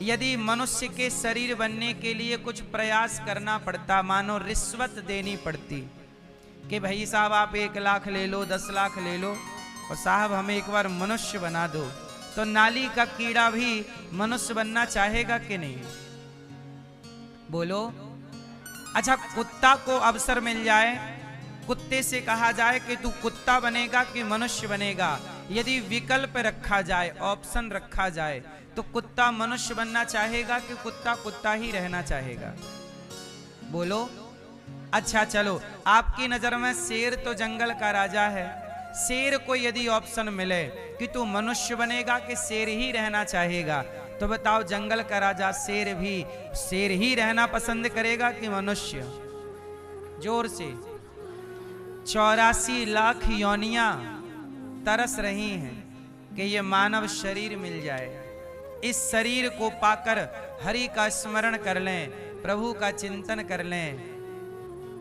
यदि मनुष्य के शरीर बनने के लिए कुछ प्रयास करना पड़ता, मानो रिश्वत देनी पड़ती कि भाई साहब आप 1 लाख ले लो, 10 लाख ले लो और साहब हमें एक बार मनुष्य बना दो, तो नाली का कीड़ा भी मनुष्य बनना चाहेगा कि नहीं? बोलो। अच्छा, कुत्ता को अवसर मिल जाए, कुत्ते से कहा जाए कि तू कुत्ता बनेगा कि मनुष्य बनेगा, यदि विकल्प रखा जाए, ऑप्शन रखा जाए, तो कुत्ता मनुष्य बनना चाहेगा कि कुत्ता कुत्ता ही रहना चाहेगा? बोलो। अच्छा चलो, आपकी नजर में शेर तो जंगल का राजा है, शेर को यदि ऑप्शन मिले कि तू मनुष्य बनेगा कि शेर ही रहना चाहेगा, तो बताओ जंगल का राजा शेर भी शेर ही रहना पसंद करेगा कि मनुष्य? जोर से। 84 लाख योनियां तरस रही हैं कि ये मानव शरीर मिल जाए, इस शरीर को पाकर हरि का स्मरण कर लें, प्रभु का चिंतन कर लें,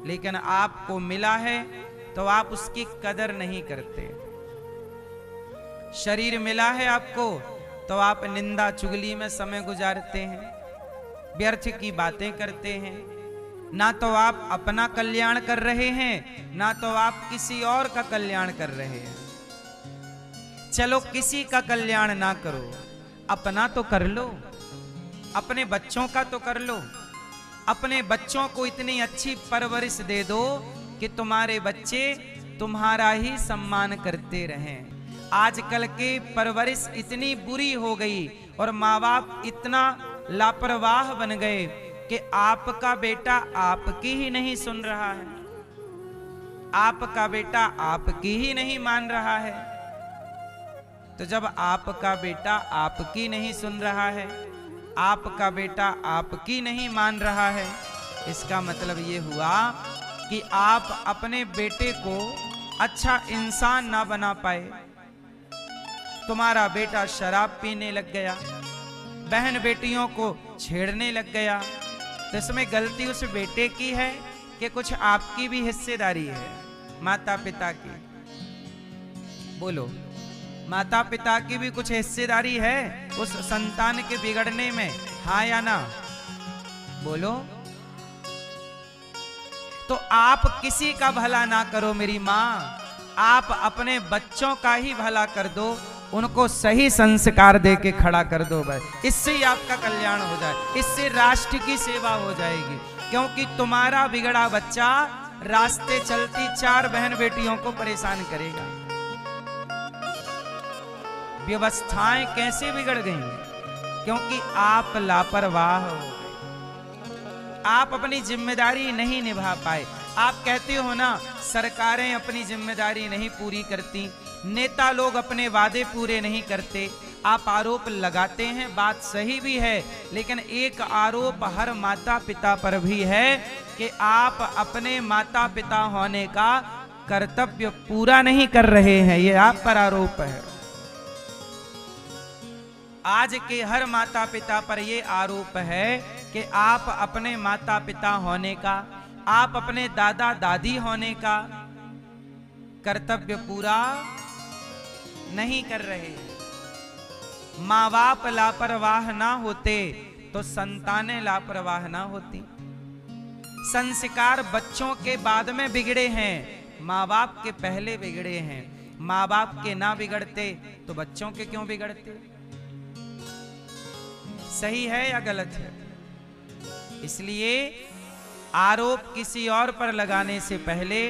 लेकिन आपको मिला है तो आप उसकी कदर नहीं करते। शरीर मिला है आपको तो आप निंदा चुगली में समय गुजारते हैं, व्यर्थ की बातें करते हैं, ना तो आप अपना कल्याण कर रहे हैं, ना तो आप किसी और का कल्याण कर रहे हैं। चलो किसी का कल्याण ना करो, अपना तो कर लो, अपने बच्चों का तो कर लो। अपने बच्चों को इतनी अच्छी परवरिश दे दो कि तुम्हारे बच्चे तुम्हारा ही सम्मान करते रहें। आजकल के परवरिश इतनी बुरी हो गई और माँ बाप इतना लापरवाह बन गए कि आपका बेटा आपकी ही नहीं सुन रहा है, आपका बेटा आपकी ही नहीं मान रहा है। तो जब आपका बेटा आपकी नहीं सुन रहा है, आपका बेटा आपकी नहीं मान रहा है, इसका मतलब ये हुआ कि आप अपने बेटे को अच्छा इंसान ना बना पाए। तुम्हारा बेटा शराब पीने लग गया, बहन बेटियों को छेड़ने लग गया, तो इसमें गलती उस बेटे की है कि कुछ आपकी भी हिस्सेदारी है, माता पिता की? बोलो। माता पिता की भी कुछ हिस्सेदारी है उस संतान के बिगड़ने में, हाँ या ना? बोलो। तो आप किसी का भला ना करो मेरी माँ, आप अपने बच्चों का ही भला कर दो, उनको सही संस्कार दे के खड़ा कर दो भाई, इससे ही आपका कल्याण हो जाए, इससे राष्ट्र की सेवा हो जाएगी। क्योंकि तुम्हारा बिगड़ा बच्चा रास्ते चलती 4 बहन बेटियों को परेशान करेगा। व्यवस्थाएं कैसे बिगड़ गई? क्योंकि आप लापरवाह हो गए, आप अपनी जिम्मेदारी नहीं निभा पाए। आप कहते हो ना सरकारें अपनी जिम्मेदारी नहीं पूरी करती, नेता लोग अपने वादे पूरे नहीं करते, आप आरोप लगाते हैं, बात सही भी है, लेकिन एक आरोप हर माता पिता पर भी है कि आप अपने माता पिता होने का कर्तव्य पूरा नहीं कर रहे हैं, ये आप पर आरोप है। आज के हर माता पिता पर यह आरोप है कि आप अपने माता पिता होने का, आप अपने दादा दादी होने का कर्तव्य पूरा नहीं कर रहे। माँ बाप लापरवाह ना होते तो संतानें लापरवाह ना होती। संस्कार बच्चों के बाद में बिगड़े हैं, माँ बाप के पहले बिगड़े हैं। माँ बाप के ना बिगड़ते तो बच्चों के क्यों बिगड़ते? सही है या गलत है? इसलिए आरोप किसी और पर लगाने से पहले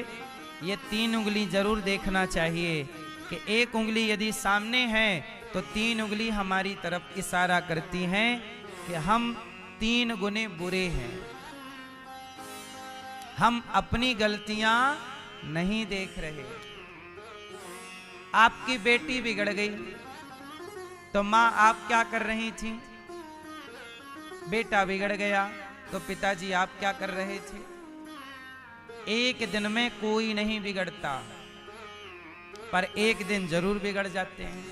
ये 3 उंगली जरूर देखना चाहिए कि एक उंगली यदि सामने है तो 3 उंगली हमारी तरफ इशारा करती हैं कि हम 3 गुने बुरे हैं, हम अपनी गलतियां नहीं देख रहे। आपकी बेटी बिगड़ गई तो मां आप क्या कर रही थी? बेटा बिगड़ गया तो पिताजी आप क्या कर रहे थे? एक दिन में कोई नहीं बिगड़ता, पर एक दिन जरूर बिगड़ जाते हैं।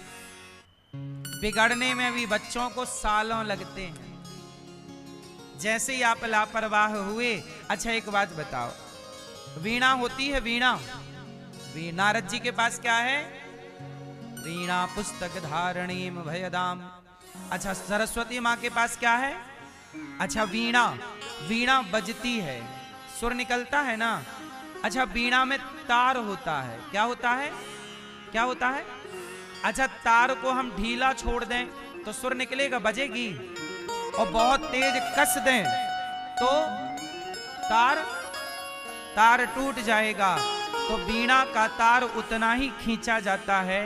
बिगड़ने में भी बच्चों को सालों लगते हैं। जैसे ही आप लापरवाह हुए, अच्छा एक बात बताओ, वीणा होती है, वीणा, नारद जी के पास क्या है? वीणा पुस्तक धारणीम भयदाम अच्छा, सरस्वती माँ के पास क्या है? अच्छा, वीणा। वीणा बजती है, सुर निकलता है ना। अच्छा, वीणा में तार होता है, क्या होता है? क्या होता है? अच्छा, तार को हम ढीला छोड़ दें तो सुर निकलेगा, बजेगी। और बहुत तेज कस दें तो तार टूट जाएगा। तो वीणा का तार उतना ही खींचा जाता है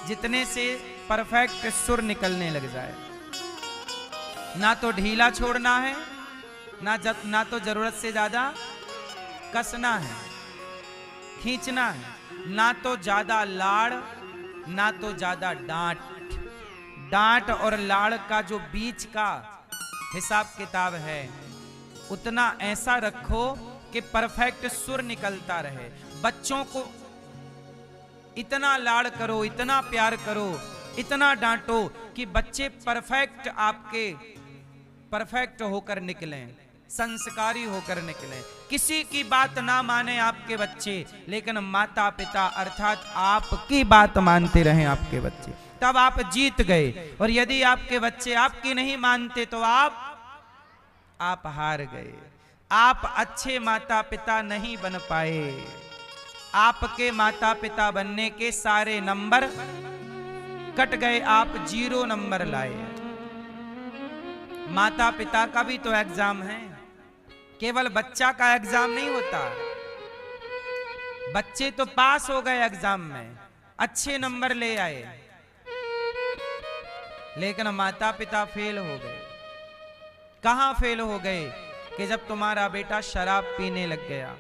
जितने से परफेक्ट सुर निकलने लग जाए। ना तो ढीला छोड़ना है, ना तो जरूरत से ज्यादा कसना है, खींचना है। ना तो ज्यादा लाड़, ना तो ज्यादा डांट। डांट और लाड़ का जो बीच का हिसाब किताब है, उतना ऐसा रखो कि परफेक्ट सुर निकलता रहे। बच्चों को इतना लाड़ करो, इतना प्यार करो, इतना डांटो कि बच्चे परफेक्ट आपके परफेक्ट होकर निकलें, संस्कारी होकर निकलें। किसी की बात ना माने आपके बच्चे, लेकिन माता पिता अर्थात आपकी बात मानते रहें आपके बच्चे, तब आप जीत गए। और यदि आपके बच्चे आपकी नहीं मानते तो आप हार गए। आप अच्छे माता पिता नहीं बन पाए। आपके माता पिता बनने के सारे नंबर कट गए, आप 0 नंबर लाए। माता पिता का भी तो एग्जाम है, केवल बच्चा का एग्जाम नहीं होता। बच्चे तो पास हो गए एग्जाम में, अच्छे नंबर ले आए, लेकिन माता पिता फेल हो गए। कहां फेल हो गए? कि जब तुम्हारा बेटा शराब पीने लग गया,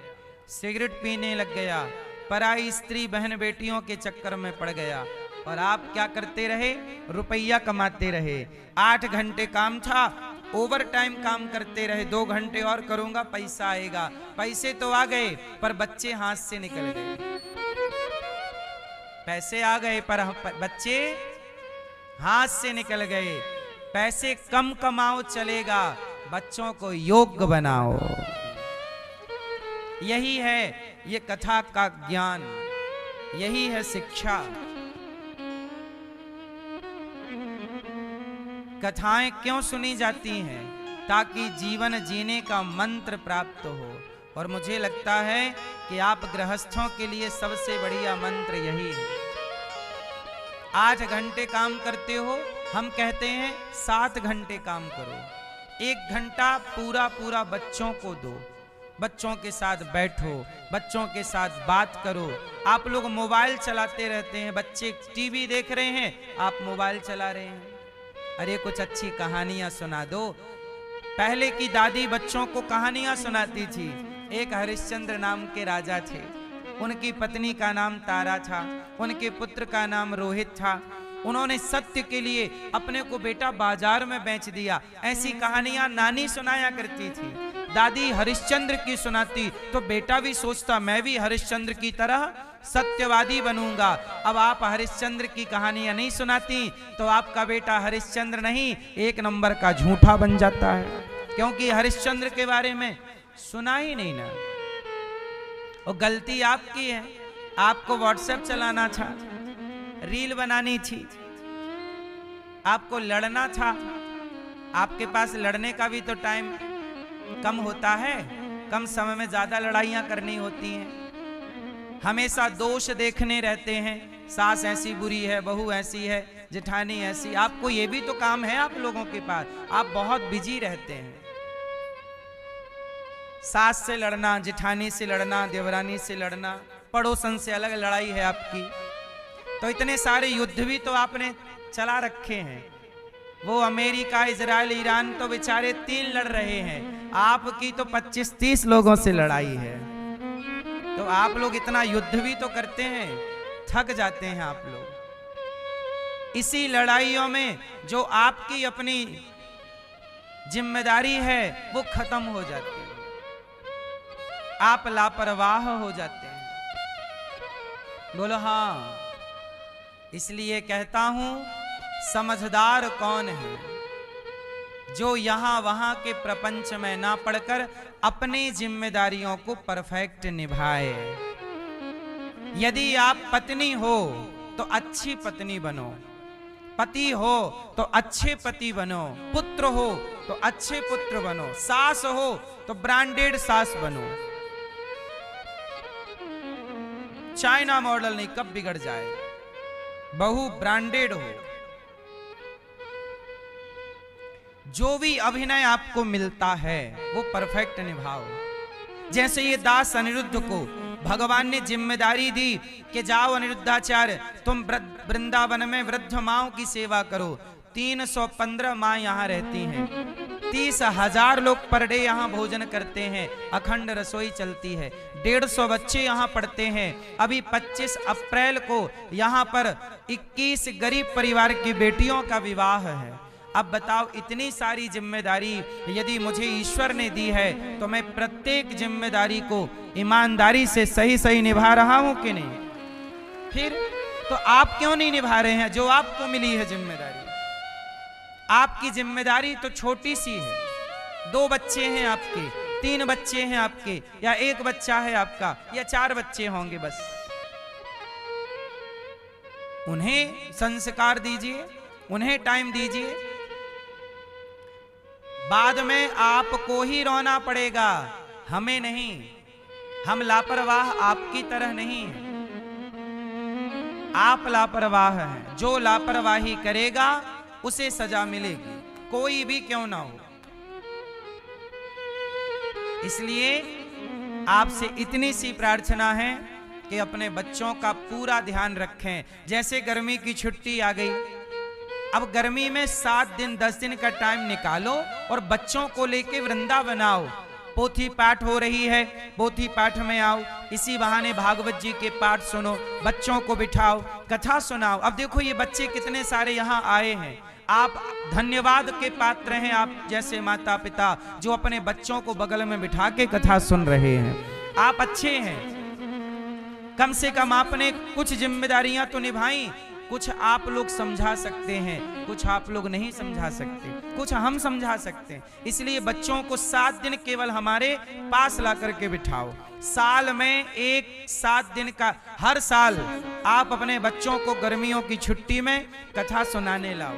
सिगरेट पीने लग गया, पराई स्त्री बहन बेटियों के चक्कर में पड़ गया, और आप क्या करते रहे? रुपया कमाते रहे। 8 घंटे काम था, ओवर टाइम काम करते रहे, 2 घंटे और करूंगा पैसा आएगा। पैसे तो आ गए पर बच्चे हाथ से निकल गए। पैसे आ गए पर बच्चे हाथ से निकल गए। पैसे कम कमाओ चलेगा, बच्चों को योग्य बनाओ। यही है ये कथा का ज्ञान, यही है शिक्षा। कथाएं क्यों सुनी जाती हैं? ताकि जीवन जीने का मंत्र प्राप्त हो। और मुझे लगता है कि आप गृहस्थों के लिए सबसे बढ़िया मंत्र यही है। 8 घंटे काम करते हो, हम कहते हैं 7 घंटे काम करो। 1 घंटा पूरा बच्चों को दो, बच्चों के साथ बैठो, बच्चों के साथ बात करो। आप लोग मोबाइल चलाते रहते हैं, बच्चे टीवी देख रहे हैं, आप मोबाइल चला रहे हैं। अरे कुछ अच्छी कहानियां सुना दो। पहले की दादी बच्चों को कहानियां सुनाती थी। एक हरिश्चंद्र नाम के राजा थे, उनकी पत्नी का नाम तारा था, उनके पुत्र का नाम रोहित था। उन्होंने सत्य के लिए अपने को बेटा बाजार में बेच दिया। ऐसी कहानियां नानी सुनाया करती थी। दादी हरिश्चंद्र की सुनाती तो बेटा भी सोचता मैं भी हरिश्चंद्र की तरह सत्यवादी बनूंगा। अब आप हरिश्चंद्र की कहानियां नहीं सुनाती तो आपका बेटा हरिश्चंद्र नहीं, 1 नंबर का झूठा बन जाता है, क्योंकि हरिश्चंद्र के बारे में सुना ही नहीं ना। और गलती आपकी है, आपको व्हाट्सएप चलाना था, रील बनानी थी, आपको लड़ना था। आपके पास लड़ने का भी तो टाइम कम होता है, कम समय में ज्यादा लड़ाइयां करनी होती हैं। हमेशा दोष देखने रहते हैं, सास ऐसी बुरी है, बहू ऐसी है, जेठानी ऐसी। आपको ये भी तो काम है आप लोगों के पास, आप बहुत बिजी रहते हैं। सास से लड़ना, जेठानी से लड़ना, देवरानी से लड़ना, पड़ोसन से अलग लड़ाई है आपकी। तो इतने सारे युद्ध भी तो आपने चला रखे हैं। वो अमेरिका, इजराइल, ईरान तो बेचारे 3 लड़ रहे हैं, आपकी तो 25-30 लोगों से लड़ाई है। तो आप लोग इतना युद्ध भी तो करते हैं, थक जाते हैं आप लोग। इसी लड़ाइयों में जो आपकी अपनी जिम्मेदारी है वो खत्म हो जाती है, आप लापरवाह हो जाते हैं। बोलो हाँ। इसलिए कहता हूं, समझदार कौन है? जो यहां वहां के प्रपंच में ना पड़कर अपनी जिम्मेदारियों को परफेक्ट निभाए। यदि आप पत्नी हो तो अच्छी पत्नी बनो, पति हो तो अच्छे पति बनो, पुत्र हो तो अच्छे पुत्र बनो, सास हो तो ब्रांडेड सास बनो। चाइना मॉडल नहीं, कब बिगड़ जाए, बहु ब्रांडेड हो। जो भी अभिनय आपको मिलता है वो परफेक्ट निभाओ। जैसे ये दास अनिरुद्ध को भगवान ने जिम्मेदारी दी कि जाओ अनिरुद्धाचार्य, तुम वृंदावन में वृद्ध माओं की सेवा करो। 315 माँ यहाँ रहती हैं, 30,000 लोग पर डे यहाँ भोजन करते हैं, अखंड रसोई चलती है, 150 बच्चे यहाँ पढ़ते हैं। अभी 25 अप्रैल को यहाँ पर 21 गरीब परिवार की बेटियों का विवाह है। अब बताओ, इतनी सारी जिम्मेदारी यदि मुझे ईश्वर ने दी है तो मैं प्रत्येक जिम्मेदारी को ईमानदारी से सही सही निभा रहा हूं कि नहीं? फिर तो आप क्यों नहीं निभा रहे हैं जो आपको मिली है जिम्मेदारी? आपकी जिम्मेदारी तो छोटी सी है। 2 बच्चे हैं आपके, 3 बच्चे हैं आपके, या 1 बच्चा है आपका, या 4 बच्चे होंगे बस। उन्हें संस्कार दीजिए, उन्हें टाइम दीजिए। बाद में आपको ही रोना पड़ेगा, हमें नहीं। हम लापरवाह आपकी तरह नहीं हैं। आप लापरवाह हैं। जो लापरवाही करेगा उसे सजा मिलेगी, कोई भी क्यों ना हो। इसलिए आपसे इतनी सी प्रार्थना है कि अपने बच्चों का पूरा ध्यान रखें। जैसे गर्मी की छुट्टी आ गई, अब गर्मी में 7 दिन 10 दिन का टाइम निकालो और बच्चों को लेके वृंदावन आओ। पोथी पाठ हो रही है, पोथी पाठ में आओ, इसी बहाने भागवत जी के पाठ सुनो, बच्चों को बिठाओ, कथा सुनाओ। अब देखो ये बच्चे कितने सारे यहाँ आए हैं। आप धन्यवाद के पात्र हैं, आप जैसे माता पिता जो अपने बच्चों को बगल में बिठा के कथा सुन रहे हैं। आप अच्छे हैं। कम से कम आपने कुछ जिम्मेदारियां तो निभाई। कुछ आप लोग समझा सकते हैं, कुछ आप लोग नहीं समझा सकते, कुछ हम समझा सकते हैं। इसलिए बच्चों को 7 दिन केवल हमारे पास ला करके बिठाओ। साल में 7 दिन का, हर साल आप अपने बच्चों को गर्मियों की छुट्टी में कथा सुनाने लाओ।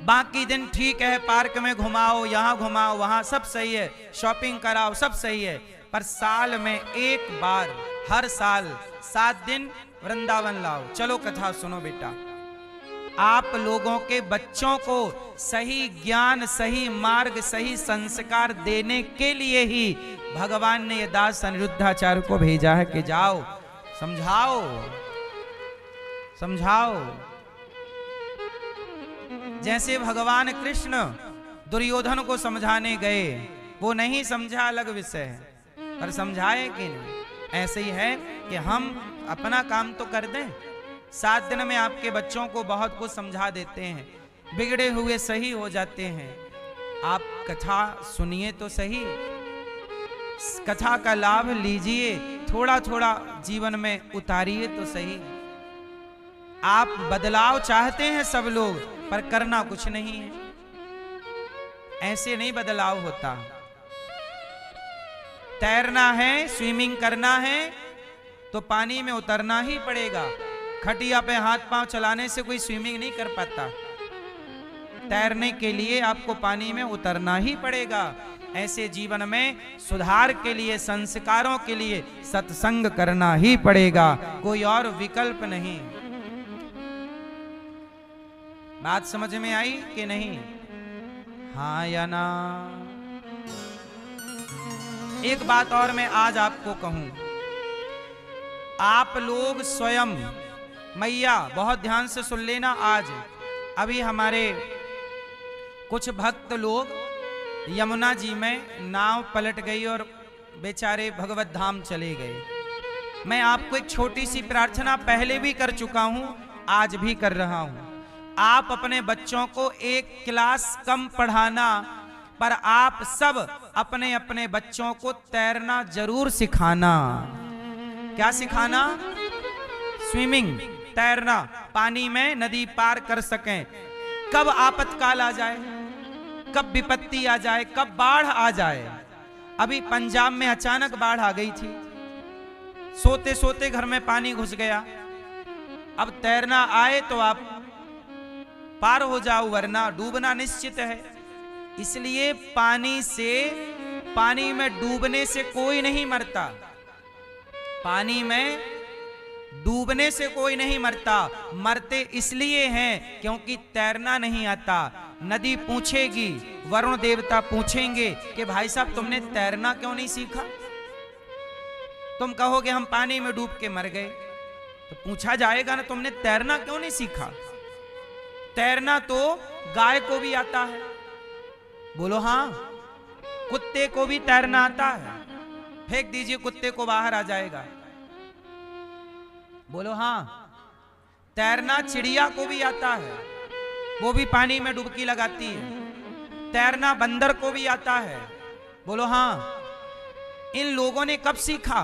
बाकी दिन ठीक है, पार्क में घुमाओ, यहाँ घुमाओ, वहाँ सब सही है, शॉपिंग कराओ, सब सही है, पर साल में 1 बार, हर साल 7 दिन वृंदावन लाओ। चलो कथा सुनो बेटा। आप लोगों के बच्चों को सही ज्ञान, सही मार्ग, सही संस्कार देने के लिए ही भगवान ने ये दास अनिरुद्धाचार्य को भेजा है कि जाओ समझाओ, समझाओ। जैसे भगवान कृष्ण दुर्योधन को समझाने गए, वो नहीं समझा, अलग विषय है, पर समझाए कि नहीं? ऐसे ही है कि हम अपना काम तो कर दें। 7 दिन में आपके बच्चों को बहुत कुछ समझा देते हैं, बिगड़े हुए सही हो जाते हैं। आप कथा सुनिए तो सही, कथा का लाभ लीजिए, थोड़ा थोड़ा जीवन में उतारिए तो सही। आप बदलाव चाहते हैं सब लोग, पर करना कुछ नहीं है। ऐसे नहीं बदलाव होता। तैरना है, स्विमिंग करना है तो पानी में उतरना ही पड़ेगा। खटिया पे हाथ पांव चलाने से कोई स्विमिंग नहीं कर पाता। तैरने के लिए आपको पानी में उतरना ही पड़ेगा। ऐसे जीवन में सुधार के लिए, संस्कारों के लिए सत्संग करना ही पड़ेगा, कोई और विकल्प नहीं। बात समझ में आई कि नहीं? हाँ या ना? एक बात और मैं आज आपको कहूं, आप लोग स्वयं, मैया बहुत ध्यान से सुन लेना। आज अभी हमारे कुछ भक्त लोग यमुना जी में नाव पलट गई और बेचारे भगवत धाम चले गए। मैं आपको एक छोटी सी प्रार्थना पहले भी कर चुका हूं, आज भी कर रहा हूं। आप अपने बच्चों को 1 क्लास कम पढ़ाना, पर आप सब अपने अपने बच्चों को तैरना जरूर सिखाना। क्या सिखाना? स्विमिंग, तैरना, पानी में नदी पार कर सकें। कब आपातकाल आ जाए, कब विपत्ति आ जाए, कब बाढ़ आ जाए। अभी पंजाब में अचानक बाढ़ आ गई थी, सोते सोते घर में पानी घुस गया। अब तैरना आए तो आप पार हो जाओ, वरना डूबना निश्चित है। इसलिए पानी में डूबने से कोई नहीं मरता, पानी में डूबने से कोई नहीं मरता। मरते इसलिए हैं क्योंकि तैरना नहीं आता। नदी पूछेगी, वरुण देवता पूछेंगे कि भाई साहब तुमने तैरना क्यों नहीं सीखा? तुम कहोगे हम पानी में डूब के मर गए, तो पूछा जाएगा ना तुमने तैरना क्यों नहीं सीखा? तैरना तो गाय को भी आता है। बोलो हाँ। कुत्ते को भी तैरना आता है। फेंक दीजिए कुत्ते को, बाहर आ जाएगा। बोलो हाँ। तैरना चिड़िया को भी आता है, वो भी पानी में डुबकी लगाती है। तैरना बंदर को भी आता है। बोलो हाँ। इन लोगों ने कब सीखा?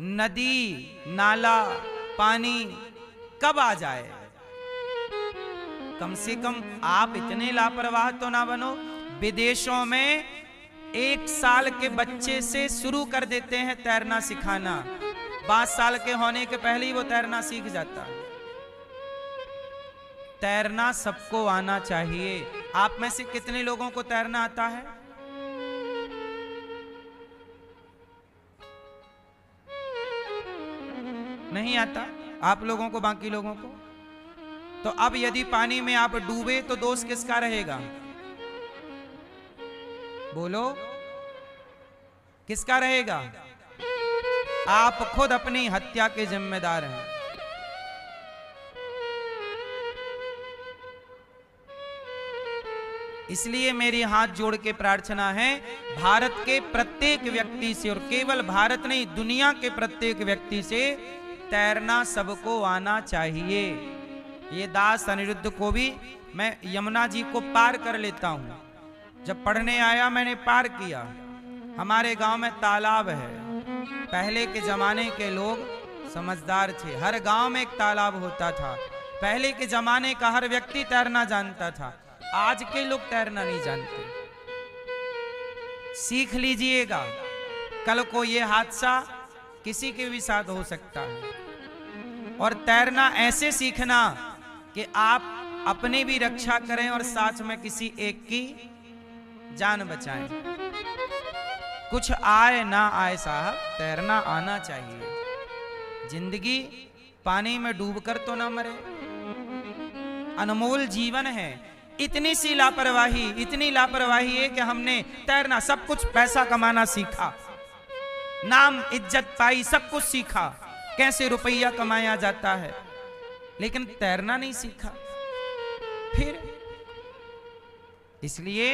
नदी, नाला, पानी कब आ जाए? कम से कम आप इतने लापरवाह तो ना बनो। विदेशों में 1 साल के बच्चे से शुरू कर देते हैं तैरना सिखाना। 5 साल के होने के पहले ही वो तैरना सीख जाता है। तैरना सबको आना चाहिए। आप में से कितने लोगों को तैरना आता है? नहीं आता आप लोगों को, बाकी लोगों को। तो अब यदि पानी में आप डूबे तो दोष किसका रहेगा? बोलो, किसका रहेगा? आप खुद अपनी हत्या के जिम्मेदार हैं। इसलिए मेरी हाथ जोड़ के प्रार्थना है भारत के प्रत्येक व्यक्ति से, और केवल भारत नहीं दुनिया के प्रत्येक व्यक्ति से, तैरना सबको आना चाहिए। ये दास अनिरुद्ध को भी मैं यमुना जी को पार कर लेता हूं। जब पढ़ने आया मैंने पार किया। हमारे गांव में तालाब है। पहले के जमाने के लोग समझदार थे। हर गांव में एक तालाब होता था। पहले के जमाने का हर व्यक्ति तैरना जानता था। आज के लोग तैरना नहीं जानते। सीख लीजिएगा, कल को ये हादसा किसी के भी साथ हो सकता है। और तैरना ऐसे सीखना कि आप अपने भी रक्षा करें और साथ में किसी एक की जान बचाएं। कुछ आए ना आए साहब, तैरना आना चाहिए। जिंदगी पानी में डूबकर तो ना मरे। अनमोल जीवन है। इतनी सी लापरवाही, इतनी लापरवाही है कि हमने तैरना, सब कुछ पैसा कमाना सीखा, नाम इज्जत पाई, सब कुछ सीखा, कैसे रुपया कमाया जाता है, लेकिन तैरना नहीं सीखा। फिर इसलिए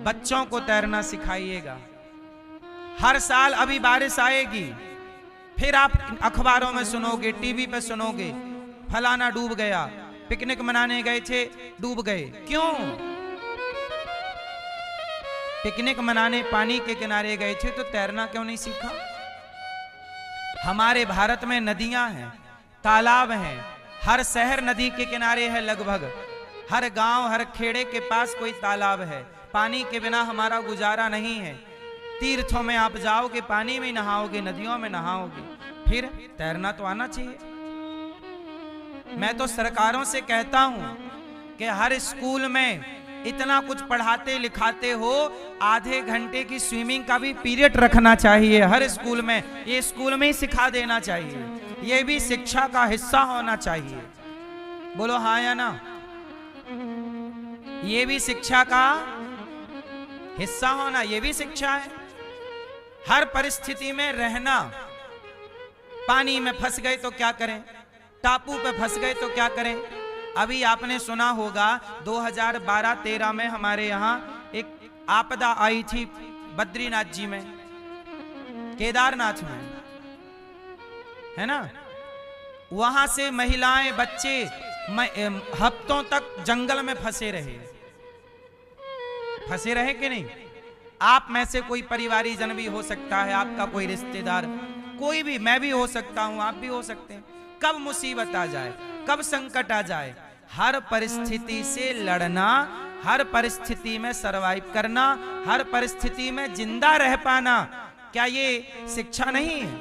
बच्चों को तैरना सिखाइएगा। हर साल अभी बारिश आएगी, फिर आप अखबारों में सुनोगे, टीवी पे सुनोगे, फलाना डूब गया, पिकनिक मनाने गए थे डूब गए। क्यों? पिकनिक मनाने पानी के किनारे गए थे तो तैरना क्यों नहीं सीखा? हमारे भारत में नदियां हैं, तालाब हैं, हर शहर नदी के किनारे है। लगभग हर गांव, हर खेड़े के पास कोई तालाब है। पानी के बिना हमारा गुजारा नहीं है। तीर्थों में आप जाओगे, पानी में नहाओगे, नदियों में नहाओगे, फिर तैरना तो आना चाहिए। मैं तो सरकारों से कहता हूं कि हर स्कूल में इतना कुछ पढ़ाते लिखाते हो, आधे घंटे की स्विमिंग का भी पीरियड रखना चाहिए हर स्कूल में। ये स्कूल में ही सिखा देना चाहिए। ये भी शिक्षा का हिस्सा होना चाहिए। बोलो हाँ या ना? ये भी शिक्षा का हिस्सा होना, ये भी शिक्षा है। हर परिस्थिति में रहना। पानी में फंस गए तो क्या करें, टापू पे फंस गए तो क्या करें। अभी आपने सुना होगा 2012-13 में हमारे यहाँ एक आपदा आई थी बद्रीनाथ जी में, केदारनाथ में, है ना। वहां से महिलाएं, बच्चे हफ्तों तक जंगल में फंसे रहे कि नहीं। आप में से कोई परिवारीजन भी हो सकता है, आपका कोई रिश्तेदार, कोई भी, मैं भी हो सकता हूं, आप भी हो सकते हैं। कब मुसीबत आ जाए, कब संकट आ जाए, हर परिस्थिति से लड़ना, हर परिस्थिति में सरवाइव करना, हर परिस्थिति में जिंदा रह पाना, क्या ये शिक्षा नहीं है?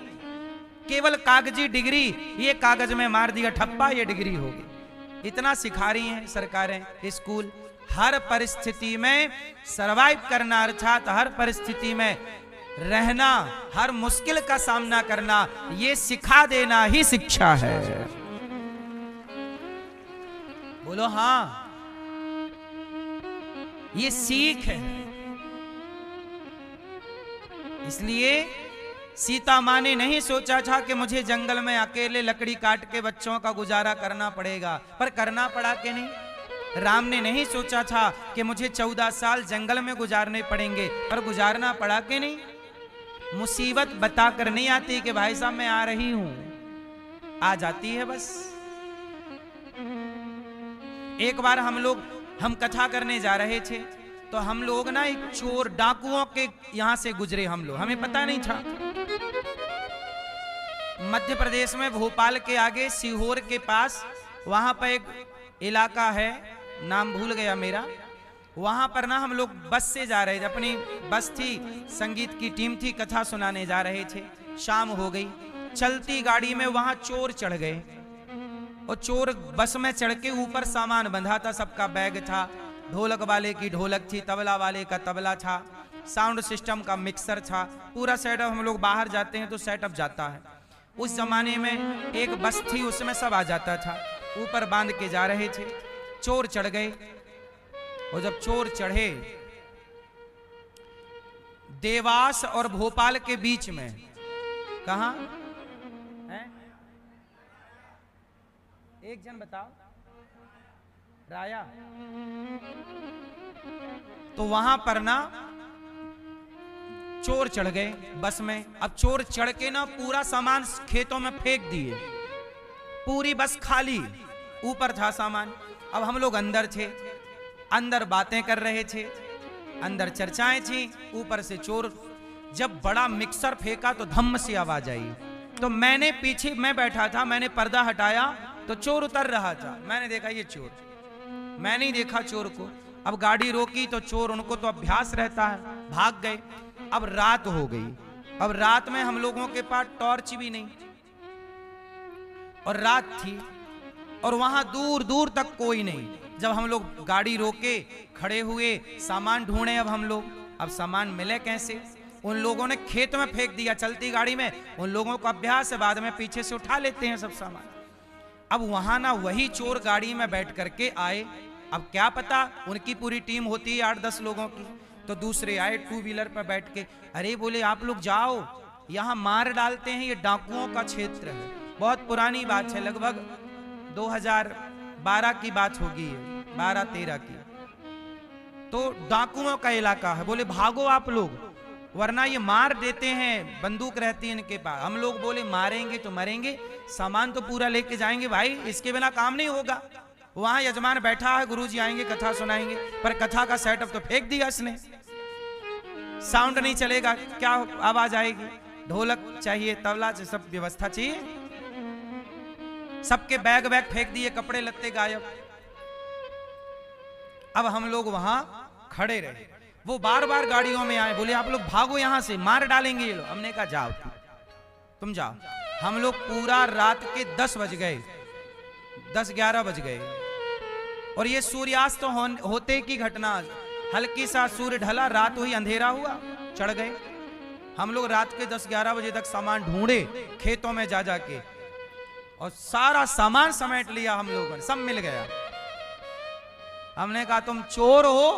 केवल कागजी डिग्री, ये कागज में मार दिया ठप्पा, ये डिग्री होगी। इतना सिखा रही हैं सरकारें, स्कूल। हर परिस्थिति में सरवाइव करना, अर्थात हर परिस्थिति में रहना, हर मुश्किल का सामना करना, ये सिखा देना ही शिक्षा है। बोलो हाँ, ये सीख है। इसलिए सीता माँ ने नहीं सोचा था कि मुझे जंगल में अकेले लकड़ी काट के बच्चों का गुजारा करना पड़ेगा, पर करना पड़ा कि नहीं। राम ने नहीं सोचा था कि मुझे 14 साल जंगल में गुजारने पड़ेंगे, पर गुजारना पड़ा कि नहीं। मुसीबत बताकर नहीं आती कि भाई साहब मैं आ रही हूं, आ जाती है बस। एक बार हम कथा करने जा रहे थे, तो हम लोग ना एक चोर डाकुओं के यहां से गुजरे। हम लोग, हमें पता नहीं था। मध्य प्रदेश में भोपाल के आगे सीहोर के पास वहां पर एक इलाका है, नाम भूल गया मेरा। वहां पर ना हम लोग बस से जा रहे थे, अपनी बस थी, संगीत की टीम थी, कथा सुनाने जा रहे थे। शाम हो गई, चलती गाड़ी में वहां चोर चढ़ गए, और चोर बस में चढ़ के ऊपर सामान बंधा था, सबका बैग था, ढोलक वाले की ढोलक थी, तबला वाले का तबला था, साउंड सिस्टम का मिक्सर था, पूरा सेटअप। हम लोग बाहर जाते हैं तो सेटअप जाता है। उस जमाने में एक बस थी, उसमें सब आ जाता था। ऊपर बांध के जा रहे थे, चोर चढ़ गए। और जब चोर चढ़े, देवास और भोपाल के बीच में, कहां है? एक जन बताओ, राया। तो वहां पर ना चोर चढ़ गए बस में। अब चोर चढ़ के ना पूरा सामान खेतों में फेंक दिए, पूरी बस खाली, ऊपर था सामान। अब हम लोग अंदर थे, अंदर बातें कर रहे थे, अंदर चर्चाएं थी। ऊपर से चोर जब बड़ा मिक्सर फेंका तो धम्म सी आवाज आई। तो मैंने पीछे, मैं बैठा था, मैंने पर्दा हटाया तो चोर उतर रहा था। मैंने देखा ये चोर, मैं नहीं देखा चोर को। अब गाड़ी रोकी तो चोर, उनको तो अभ्यास रहता है, भाग गए। अब रात हो गई। अब रात में हम लोगों के पास टॉर्च भी नहीं, और रात थी, और वहां दूर दूर तक कोई नहीं। जब हम लोग गाड़ी रोके, खड़े हुए, सामान ढूंढे। अब सामान मिले कैसे? उन लोगों ने खेत में फेंक दिया चलती गाड़ी में। उन लोगों का अभ्यास है, बाद में पीछे से उठा लेते हैं सब सामान। अब वहां ना वही चोर गाड़ी में बैठ करके आए। अब क्या पता, उनकी पूरी टीम होती है 8-10 लोगों की, तो दूसरे आए 2 व्हीलर पर बैठ के। अरे बोले आप लोग जाओ, यहाँ मार डालते हैं, ये डाकुओं का क्षेत्र है। बहुत पुरानी बात है, लगभग 2012 की बात होगी, 12-13 की। तो डाकुओं का इलाका है। बोले भागो आप लोग, वरना ये मार देते हैं, बंदूक रहती है इनके पास। हम लोग बोले मारेंगे तो मरेंगे, सामान तो पूरा लेके जाएंगे भाई, इसके बिना काम नहीं होगा। वहां यजमान बैठा है, गुरुजी आएंगे, कथा सुनाएंगे, पर कथा का सेटअप तो फेंक दिया इसने। साउंड नहीं चलेगा, क्या आवाज आएगी? ढोलक चाहिए, तबला चाहिए, सब व्यवस्था चाहिए। सबके बैग फेंक दिए, कपड़े लत्ते गायब। अब हम लोग वहां खड़े रहे। वो बार बार गाड़ियों में आए, बोले आप लोग भागो यहां से, मार डालेंगे ये लोग। हमने कहा जाओ तुम जाओ। हम लोग पूरा रात के 10 बज गए, 10-11 बज गए, और ये सूर्यास्त होते की घटना। हल्की सा सूर्य ढला, रात हुई, अंधेरा हुआ, चढ़ गए। हम लोग रात के 10-11 बजे तक सामान ढूंढे खेतों में जा जाके, और सारा सामान समेट लिया हम लोगों ने, सब मिल गया। हमने कहा तुम चोर हो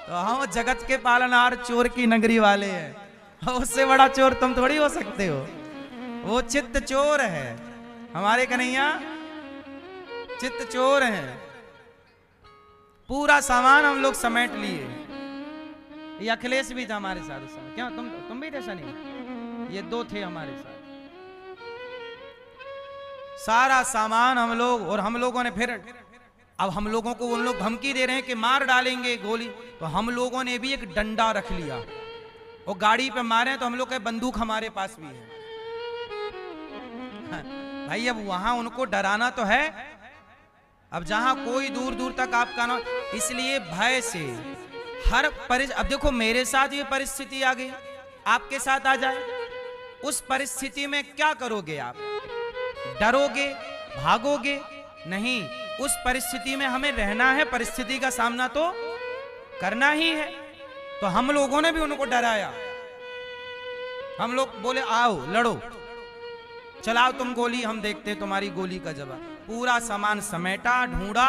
तो हम जगत के पालनहार चोर की नगरी वाले हैं, उससे बड़ा चोर तुम थोड़ी हो सकते हो। वो चित्त चोर है, हमारे कन्हैया चित्त चोर है। पूरा सामान हम लोग समेट लिए। ये अखिलेश भी था हमारे साथ उस समय। क्या तुम भी थे सनी? ये 2 थे हमारे साथ। सारा सामान हम लोग, और हम लोगों ने फिर, अब हम लोगों को उन लोग धमकी दे रहे हैं कि मार डालेंगे गोली, तो हम लोगों ने भी एक डंडा रख लिया और गाड़ी पे मारे। तो हम लोग के बंदूक हमारे पास भी है। भाई अब वहां उनको डराना तो है, अब जहां कोई दूर दूर तक आपका ना, इसलिए भय से हर अब देखो मेरे साथ ये परिस्थिति आ गई, आपके साथ आ जाए, उस परिस्थिति में क्या करोगे आप? डरोगे, भागोगे, नहीं, उस परिस्थिति में हमें रहना है, परिस्थिति का सामना तो करना ही है। तो हम लोगों ने भी उनको डराया। हम लोग बोले आओ लड़ो, चलाओ तुम गोली, हम देखते तुम्हारी गोली का जवाब। पूरा सामान समेटा, ढूंढा,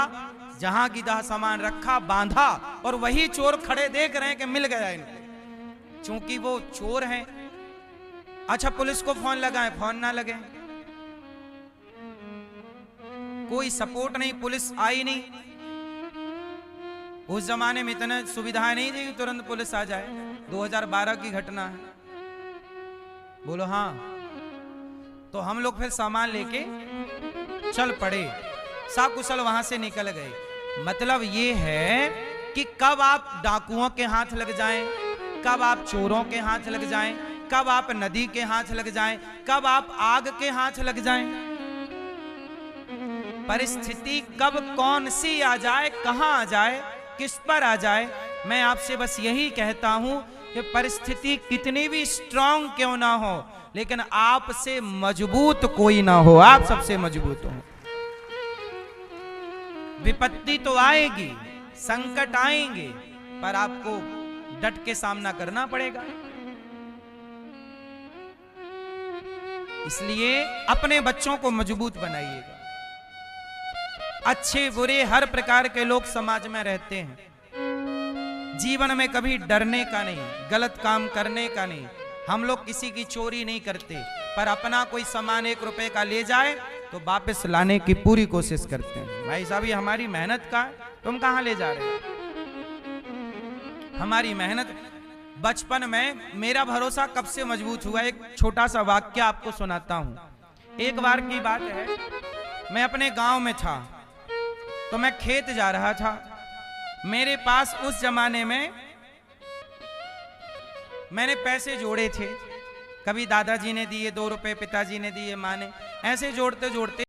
जहां की जहां सामान रखा, बांधा, और वही चोर खड़े देख रहे हैं कि मिल गया इनको, क्योंकि वो चोर हैं। अच्छा पुलिस को फोन लगाएं, फोन ना लगे, कोई सपोर्ट नहीं, पुलिस आई नहीं। उस जमाने में इतने सुविधाएं नहीं थी कि तुरंत पुलिस आ जाए। 2012 की घटना है। बोलो हाँ। तो हम लोग फिर सामान लेके चल पड़े, साकुशल वहां से निकल गए। मतलब ये है कि कब आप डाकुओं के हाथ लग जाएं, कब आप चोरों के हाथ लग जाएं, कब आप नदी के हाथ लग जाएं, कब आप आग के हाथ लग जाएं, परिस्थिति कब कौन सी आ जाए, कहां आ जाए, किस पर आ जाए। मैं आपसे बस यही कहता हूं कि परिस्थिति कितनी भी स्ट्रांग क्यों ना हो, लेकिन आपसे मजबूत कोई ना हो, आप सबसे मजबूत हो। विपत्ति तो आएगी, संकट आएंगे, पर आपको डट के सामना करना पड़ेगा। इसलिए अपने बच्चों को मजबूत बनाइएगा। अच्छे बुरे हर प्रकार के लोग समाज में रहते हैं। जीवन में कभी डरने का नहीं, गलत काम करने का नहीं। हम लोग किसी की चोरी नहीं करते, पर अपना कोई सामान 1 रुपए का ले जाए तो वापस लाने की पूरी कोशिश करते हैं। भाई साहब ये हमारी मेहनत का है, तुम कहां ले जा रहे हो? हमारी मेहनत। बचपन में मेरा भरोसा कब से मजबूत हुआ, एक छोटा सा वाक्य आपको सुनाता हूं। एक बार की बात है, मैं अपने गांव में था, तो मैं खेत जा रहा था। मेरे पास उस जमाने में मैंने पैसे जोड़े थे, कभी दादाजी ने दिए 2 रुपए, पिताजी ने दिए, माँ ने, ऐसे जोड़ते जोड़ते